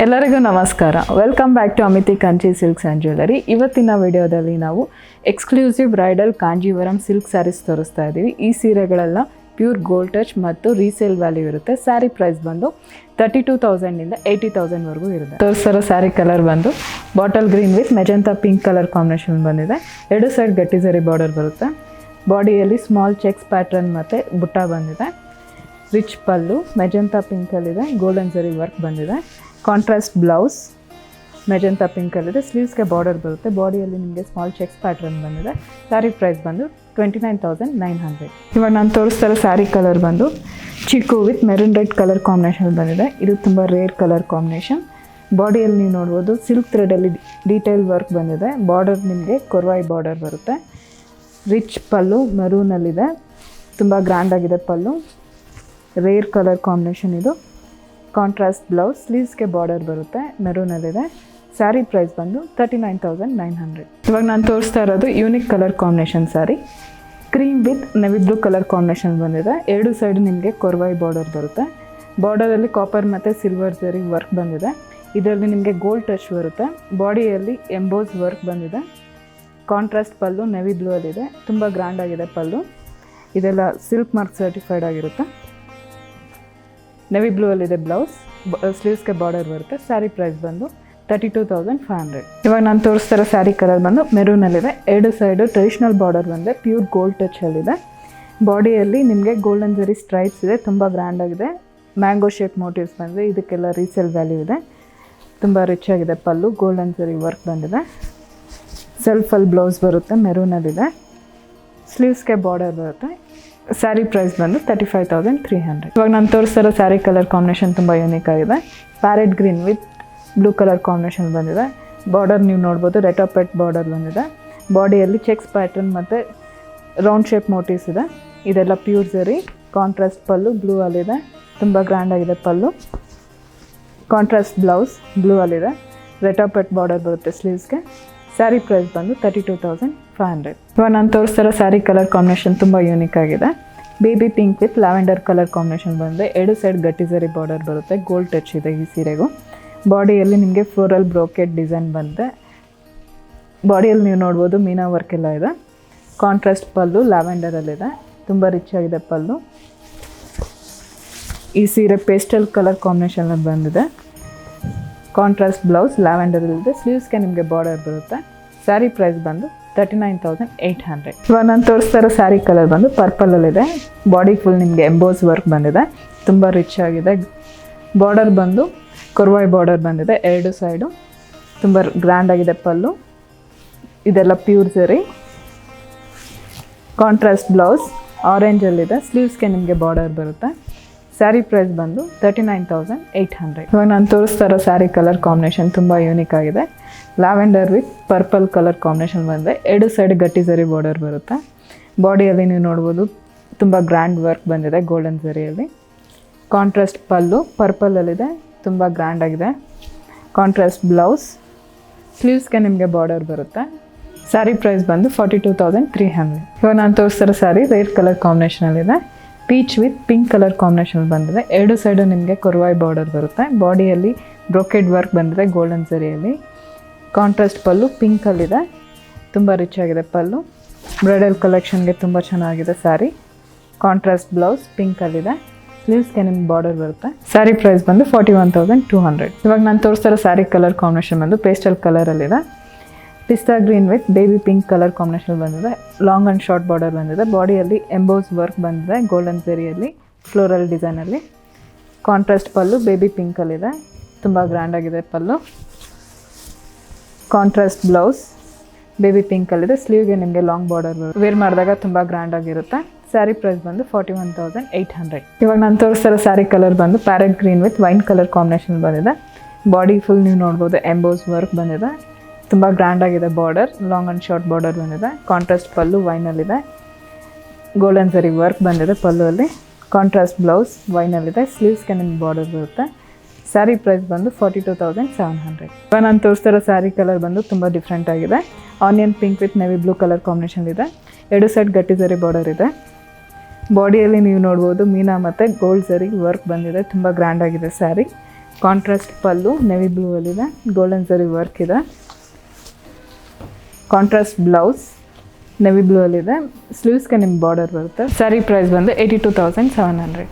ಎಲ್ಲರಿಗೂ ನಮಸ್ಕಾರ. Welcome back to Amythi Kanchi Silks and Jewellery. ಇವತ್ತಿನ ವಿಡಿಯೋದಲ್ಲಿ ನಾವು exclusive bridal Kanjeevaram silk sarees ತೋರಿಸ್ತಾ ಇದ್ದೀವಿ. ಈ ಸೀರೆಗಳೆಲ್ಲ ಪ್ಯೂರ್ ಗೋಲ್ಡ್ ಟಚ್ ಮತ್ತು ರೀಸೇಲ್ ವ್ಯಾಲ್ಯೂ ಇರುತ್ತೆ. ಸ್ಯಾರಿ ಪ್ರೈಸ್ ಬಂದು 32,000 ಇಂದ 80,000 ವರೆಗೂ ಇರುತ್ತೆ. ತೋರಿಸಿರೋ ಸ್ಯಾರಿ ಕಲರ್ ಬಂದು bottle green with magenta pink colour combination ಬಂದಿದೆ. ಎರಡು ಸೈಡ್ ಗಟ್ಟಿ ಜರಿ ಬಾರ್ಡರ್ ಬರುತ್ತೆ. ಬಾಡಿಯಲ್ಲಿ ಸ್ಮಾಲ್ ಚೆಕ್ಸ್ ಪ್ಯಾಟರ್ನ್ ಮತ್ತು ಬುಟ್ಟ ಬಂದಿದೆ. ರಿಚ್ ಪಲ್ಲು ಮೆಜೆಂಟಾ ಪಿಂಕಲ್ಲಿದೆ, ಗೋಲ್ಡನ್ ಜರಿ ವರ್ಕ್ ಬಂದಿದೆ. ಕಾಂಟ್ರಾಸ್ಟ್ ಬ್ಲೌಸ್ ಮೆಜೆಂಟಾ ಪಿಂಕಲ್ಲಿದೆ. ಸ್ಲೀವ್ಸ್ಗೆ ಬಾರ್ಡರ್ ಬರುತ್ತೆ. ಬಾಡಿಯಲ್ಲಿ ನಿಮಗೆ ಸ್ಮಾಲ್ ಚೆಕ್ಸ್ ಪ್ಯಾಟ್ರನ್ ಬಂದಿದೆ. ಸ್ಯಾರಿ ಪ್ರೈಸ್ ಬಂದು 29,900. ಇವಾಗ ನಾನು ತೋರಿಸ್ತಾರೋ ಸ್ಯಾರಿ ಕಲರ್ ಬಂದು chikoo with maroon red colour combination ಬಂದಿದೆ. ಇದು ತುಂಬ ರೇರ್ ಕಲರ್ ಕಾಂಬಿನೇಷನ್. ಬಾಡಿಯಲ್ಲಿ ನೀವು ನೋಡ್ಬೋದು ಸಿಲ್ಕ್ ಥ್ರೆಡಲ್ಲಿ ಡೀಟೇಲ್ ವರ್ಕ್ ಬಂದಿದೆ. ಬಾರ್ಡರ್ ನಿಮಗೆ ಕೊರ್ವಾಯಿ ಬಾರ್ಡರ್ ಬರುತ್ತೆ. ರಿಚ್ ಪಲ್ಲು ಮೆರೂನಲ್ಲಿದೆ, ತುಂಬ ಗ್ರ್ಯಾಂಡಾಗಿದೆ ಪಲ್ಲು. ರೇರ್ ಕಲರ್ ಕಾಂಬಿನೇಷನ್ ಇದು. ಕಾಂಟ್ರಾಸ್ಟ್ ಬ್ಲೌಸ್, ಸ್ಲೀವ್ಸ್ಗೆ ಬಾರ್ಡರ್ ಬರುತ್ತೆ, ಮೆರೂನಲ್ಲಿದೆ. ಸ್ಯಾರಿ ಪ್ರೈಸ್ ಬಂದು 39,900. ಇವಾಗ ನಾನು ತೋರಿಸ್ತಾ ಇರೋದು unique colour combination sari. Cream with navy blue colour combination ಬಂದಿದೆ. ಎರಡು ಸೈಡ್ ನಿಮಗೆ ಕೊರ್ವಾಯಿ ಬಾರ್ಡರ್ ಬರುತ್ತೆ. ಬಾರ್ಡರಲ್ಲಿ ಕಾಪರ್ ಮತ್ತು ಸಿಲ್ವರ್ ಜರಿ ವರ್ಕ್ ಬಂದಿದೆ. ಇದರಲ್ಲಿ ನಿಮಗೆ ಗೋಲ್ಡ್ ಟಚ್ ಬರುತ್ತೆ. ಬಾಡಿಯಲ್ಲಿ ಎಂಬೋಸ್ ವರ್ಕ್ ಬಂದಿದೆ. ಕಾಂಟ್ರಾಸ್ಟ್ ಪಲ್ಲು ನೆವಿ ಬ್ಲೂ ಅಲ್ಲಿದೆ. ತುಂಬ ಗ್ರ್ಯಾಂಡ್ ಆಗಿದೆ ಪಲ್ಲು. ಇದೆಲ್ಲ ಸಿಲ್ಕ್ ಮಾರ್ಕ್ ಸರ್ಟಿಫೈಡ್ ಆಗಿರುತ್ತೆ. ನೆವಿ ಬ್ಲೂ ಅಲ್ಲಿದೆ ಬ್ಲೌಸ್. ಸ್ಲೀವ್ಸ್ಗೆ ಬಾರ್ಡರ್ ಬರುತ್ತೆ. ಸ್ಯಾರಿ ಪ್ರೈಸ್ ಬಂದು 32,500. ಇವಾಗ ನಾನು ತೋರಿಸ್ತಾರೋ ಸ್ಯಾರಿ ಕಲರ್ ಬಂದು ಮೆರೂನಲ್ಲಿದೆ. ಎರಡು ಸೈಡು ಟ್ರೆಡಿಷ್ನಲ್ ಬಾರ್ಡರ್ ಬಂದಿದೆ. ಪ್ಯೂರ್ ಗೋಲ್ಡ್ ಟಚಲ್ಲಿದೆ. ಬಾಡಿಯಲ್ಲಿ ನಿಮಗೆ ಗೋಲ್ಡನ್ ಜರಿ ಸ್ಟ್ರೈಪ್ಸ್ ಇದೆ. ತುಂಬ ಗ್ರ್ಯಾಂಡ್ ಆಗಿದೆ. ಮ್ಯಾಂಗೋ ಶೇಪ್ ಮೋಟಿವ್ಸ್ ಬಂದಿದೆ. ಇದಕ್ಕೆಲ್ಲ ರೀಸೇಲ್ ವ್ಯಾಲ್ಯೂ ಇದೆ. ತುಂಬ ರಿಚ್ ಆಗಿದೆ ಪಲ್ಲು. ಗೋಲ್ಡನ್ ಜರಿ ವರ್ಕ್ ಬಂದಿದೆ. ಸೆಲ್ಫಲ್ಲಿ ಬ್ಲೌಸ್ ಬರುತ್ತೆ, ಮೆರೂನಲ್ಲಿದೆ. ಸ್ಲೀವ್ಸ್ಗೆ ಬಾರ್ಡರ್ ಬರುತ್ತೆ. ಸ್ಯಾರಿ ಪ್ರೈಸ್ ಬಂದು 35,300. ಇವಾಗ ನಾನು ತೋರಿಸ್ತಾರೋ ಸ್ಯಾರಿ ಕಲರ್ ಕಾಂಬಿನೇಷನ್ ತುಂಬ ಯೂನಿಕ್ ಆಗಿದೆ. Parrot green with blue colour combination ಬಂದಿದೆ. ಬಾರ್ಡರ್ ನೀವು ನೋಡ್ಬೋದು ರೆಟಾಪೆಟ್ ಬಾರ್ಡರ್ ಬಂದಿದೆ. ಬಾಡಿಯಲ್ಲಿ ಚೆಕ್ಸ್ ಪ್ಯಾಟರ್ನ್ ಮತ್ತು ರೌಂಡ್ ಶೇಪ್ ಮೋಟಿವ್ಸ್ ಇದೆ. ಇದೆಲ್ಲ ಪ್ಯೂರ್ ಜರಿ. ಕಾಂಟ್ರಾಸ್ಟ್ ಪಲ್ಲು ಬ್ಲೂ ಅಲ್ಲಿದೆ. ತುಂಬ ಗ್ರ್ಯಾಂಡ್ ಆಗಿದೆ ಪಲ್ಲು. ಕಾಂಟ್ರಾಸ್ಟ್ ಬ್ಲೌಸ್ ಬ್ಲೂ ಅಲ್ಲಿದೆ. ರೆಟಾಪೆಟ್ ಬಾರ್ಡರ್ ಬರುತ್ತೆ ಸ್ಲೀವ್ಸ್ಗೆ. ಸ್ಯಾರಿ ಪ್ರೈಸ್ ಬಂದು 32,500. ಇವಾಗ ನಾನು ತೋರಿಸ್ತಾರೋ ಸ್ಯಾರಿ ಕಲರ್ ಕಾಂಬಿನೇಷನ್ ತುಂಬ ಯೂನಿಕ್ ಆಗಿದೆ. Baby pink with lavender colour combination ಬಂದಿದೆ. ಎರಡು ಸೈಡ್ ಗಟ್ಟಿ ಜರಿ ಬಾರ್ಡರ್ ಬರುತ್ತೆ. ಗೋಲ್ಡ್ ಟಚ್ ಇದೆ ಈ ಸೀರೆಗೂ. ಬಾಡಿಯಲ್ಲಿ ನಿಮಗೆ ಫ್ಲೋರಲ್ ಬ್ರೋಕೆಟ್ ಡಿಸೈನ್ ಬಂದಿದೆ. ಬಾಡಿಯಲ್ಲಿ ನೀವು ನೋಡ್ಬೋದು ಮೀನಾ ವರ್ಕ್ ಎಲ್ಲ ಇದೆ. ಕಾಂಟ್ರಾಸ್ಟ್ ಪಲ್ಲು ಲ್ಯಾವೆಂಡರಲ್ಲಿದೆ. ತುಂಬ ರಿಚ್ ಆಗಿದೆ ಪಲ್ಲು. ಈ ಸೀರೆ ಪೇಸ್ಟಲ್ ಕಲರ್ ಕಾಂಬಿನೇಷನಲ್ಲಿ ಬಂದಿದೆ. Contrast blouse ಲ್ಯಾವೆಂಡರಲ್ಲಿದೆ. ಸ್ಲೀವ್ಸ್ಗೆ ನಿಮಗೆ ಬಾರ್ಡರ್ ಬರುತ್ತೆ. ಸ್ಯಾರಿ ಪ್ರೈಸ್ ಬಂದು 39,800. ಇವಾಗ ನಾನು ತೋರಿಸ್ತಾ ಇರೋ ಸ್ಯಾರಿ ಕಲರ್ ಬಂದು ಪರ್ಪಲಲ್ಲಿದೆ. ಬಾಡಿ ಫುಲ್ ನಿಮಗೆ ಎಂಬೋಸ್ ವರ್ಕ್ ಬಂದಿದೆ. ತುಂಬ ರಿಚ್ ಆಗಿದೆ. ಬಾರ್ಡರ್ ಬಂದು ಕೊರ್ವಾಯಿ ಬಾರ್ಡರ್ ಬಂದಿದೆ ಎರಡು ಸೈಡು. ತುಂಬ ಗ್ರ್ಯಾಂಡ್ ಆಗಿದೆ ಪಲ್ಲು. ಇದೆಲ್ಲ ಪ್ಯೂರ್ ಜರಿ. Contrast blouse ಆರೆಂಜಲ್ಲಿದೆ. ಸ್ಲೀವ್ಸ್ಗೆ ನಿಮಗೆ ಬಾರ್ಡರ್ ಬರುತ್ತೆ. ಸ್ಯಾರಿ ಪ್ರೈಸ್ ಬಂದು 39,800. ಇವಾಗ ನಾನು ತೋರಿಸ್ತಾ ಇರೋ ಸ್ಯಾರಿ ಕಲರ್ ಕಾಂಬಿನೇಷನ್ ತುಂಬ ಯೂನಿಕ್ ಆಗಿದೆ. Lavender with purple colour combination ಬಂದಿದೆ. ಎರಡು ಸೈಡ್ ಗಟ್ಟಿ ಜರಿ ಬಾರ್ಡರ್ ಬರುತ್ತೆ. ಬಾಡಿಯಲ್ಲಿ ನೀವು ನೋಡ್ಬೋದು ತುಂಬ ಗ್ರ್ಯಾಂಡ್ ವರ್ಕ್ ಬಂದಿದೆ ಗೋಲ್ಡನ್ ಜರಿಯಲ್ಲಿ. ಕಾಂಟ್ರಾಸ್ಟ್ ಪಲ್ಲು ಪರ್ಪಲಲ್ಲಿದೆ. ತುಂಬ ಗ್ರ್ಯಾಂಡ್ ಆಗಿದೆ. Contrast blouse. ಸ್ಲೀವ್ಸ್ಗೆ ನಿಮಗೆ ಬಾರ್ಡರ್ ಬರುತ್ತೆ. ಸ್ಯಾರಿ ಪ್ರೈಸ್ ಬಂದು 42,300. ಇವಾಗ ನಾನು ತೋರಿಸ್ತಿರೋ ಸ್ಯಾರಿ ರೇರ್ ಕಲರ್ ಕಾಂಬಿನೇಷನಲ್ಲಿದೆ. Peach with pink colour combination ಬಂದಿದೆ. ಎರಡು ಸೈಡು ನಿಮಗೆ ಕೊರ್ವಾಯಿ ಬಾರ್ಡರ್ ಬರುತ್ತೆ. ಬಾಡಿಯಲ್ಲಿ ಬ್ರೋಕೆಡ್ ವರ್ಕ್ ಬಂದಿದೆ ಗೋಲ್ಡನ್ ಜರಿಯಲ್ಲಿ. ಕಾಂಟ್ರಾಸ್ಟ್ ಪಲ್ಲು ಪಿಂಕಲ್ಲಿದೆ. ತುಂಬ ರಿಚ್ ಆಗಿದೆ ಪಲ್ಲು. ಬ್ರೈಡಲ್ ಕಲೆಕ್ಷನ್ಗೆ ತುಂಬ ಚೆನ್ನಾಗಿದೆ ಸ್ಯಾರಿ. ಕಾಂಟ್ರಾಸ್ಟ್ ಬ್ಲೌಸ್ ಪಿಂಕಲ್ಲಿದೆ. ಸ್ಲೀವ್ಸ್ಗೆ ನಿಮ್ಗೆ ಬಾರ್ಡರ್ ಬರುತ್ತೆ. ಸ್ಯಾರಿ ಪ್ರೈಸ್ ಬಂದು 41,200. ಇವಾಗ ನಾನು ತೋರಿಸ್ತಾರೋ ಸ್ಯಾರಿ ಕಲರ್ ಕಾಂಬಿನೇಷನ್ ಬಂದು ಪೇಸ್ಟಲ್ ಕಲರಲ್ಲಿದೆ. Pista green with baby pink colour combination ಬಂದಿದೆ. ಲಾಂಗ್ ಆ್ಯಂಡ್ ಶಾರ್ಟ್ ಬಾರ್ಡರ್ ಬಂದಿದೆ. ಬಾಡಿಯಲ್ಲಿ ಎಂಬೋಸ್ ವರ್ಕ್ ಬಂದಿದೆ ಗೋಲ್ಡನ್ ಜರಿಯಲ್ಲಿ ಫ್ಲೋರಲ್ ಡಿಸೈನಲ್ಲಿ. ಕಾಂಟ್ರಾಸ್ಟ್ ಪಲ್ಲು ಬೇಬಿ ಪಿಂಕಲ್ಲಿದೆ. ತುಂಬ ಗ್ರ್ಯಾಂಡಾಗಿದೆ ಪಲ್ಲು. ಕಾಂಟ್ರಾಸ್ಟ್ ಬ್ಲೌಸ್ ಬೇಬಿ ಪಿಂಕಲ್ಲಿದೆ. ಸ್ಲೀವ್ಗೆ ನಿಮಗೆ ಲಾಂಗ್ ಬಾರ್ಡರ್ ಬರುತ್ತೆ. ವೇರ್ ಮಾಡಿದಾಗ ತುಂಬ ಗ್ರ್ಯಾಂಡಾಗಿರುತ್ತೆ. ಸ್ಯಾರಿ ಪ್ರೈಸ್ ಬಂದು 41,800. ಇವಾಗ ನಾನು ತೋರಿಸ್ತಾರೋ ಸ್ಯಾರಿ ಕಲರ್ ಬಂದು parrot green with wine colour combination ಬಂದಿದೆ. ಬಾಡಿ ಫುಲ್ ನೀವು ನೋಡ್ಬೋದು ಎಂಬೋಸ್ ವರ್ಕ್ ಬಂದಿದೆ. ತುಂಬ ಗ್ರ್ಯಾಂಡಾಗಿದೆ border. Long and short border ಬಂದಿದೆ. ಕಾಂಟ್ರಾಸ್ಟ್ ಪಲ್ಲು ವೈನಲ್ಲಿದೆ. ಗೋಲ್ಡನ್ ಜರಿ ವರ್ಕ್ ಬಂದಿದೆ ಪಲ್ಲುವಲ್ಲಿ. Contrast blouse ವೈನಲ್ಲಿದೆ. ಸ್ಲೀವ್ಸ್ಗೆ ನಿಮ್ಗೆ ಬಾರ್ಡರ್ ಬರುತ್ತೆ. ಸ್ಯಾರಿ ಪ್ರೈಸ್ ಬಂದು 42,700. ಇವಾಗ ನಾನು ತೋರಿಸ್ತಿರೋ ಸ್ಯಾರಿ ಕಲರ್ ಬಂದು ತುಂಬ ಡಿಫ್ರೆಂಟ್ ಆಗಿದೆ. Onion pink with navy blue colour combination ಇದೆ. ಎರಡು ಸೈಡ್ ಗಟ್ಟಿ ಜರಿ ಬಾರ್ಡರ್ ಇದೆ. ಬಾಡಿಯಲ್ಲಿ ನೀವು ನೋಡ್ಬೋದು ಮೀನಾ ಮತ್ತು ಗೋಲ್ಡ್ ಜರಿ ವರ್ಕ್ ಬಂದಿದೆ. ತುಂಬ ಗ್ರ್ಯಾಂಡ್ ಆಗಿದೆ ಸ್ಯಾರಿ. ಕಾಂಟ್ರಾಸ್ಟ್ ಪಲ್ಲು ನೆವಿ ಬ್ಲೂ ಅಲ್ಲಿದೆ, ಗೋಲ್ಡನ್ ಜರಿ ವರ್ಕ್ ಇದೆ. ಕಾಂಟ್ರಾಸ್ಟ್ ಬ್ಲೌಸ್ ನೆವಿ ಬ್ಲೂ ಅಲ್ಲಿದೆ, ಸ್ಲೀವ್ಸ್ಗೆ ನಿಮ್ಗೆ ಬಾರ್ಡರ್ ಬರುತ್ತೆ. ಸ್ಯಾರಿ ಪ್ರೈಸ್ ಬಂದು 82,700.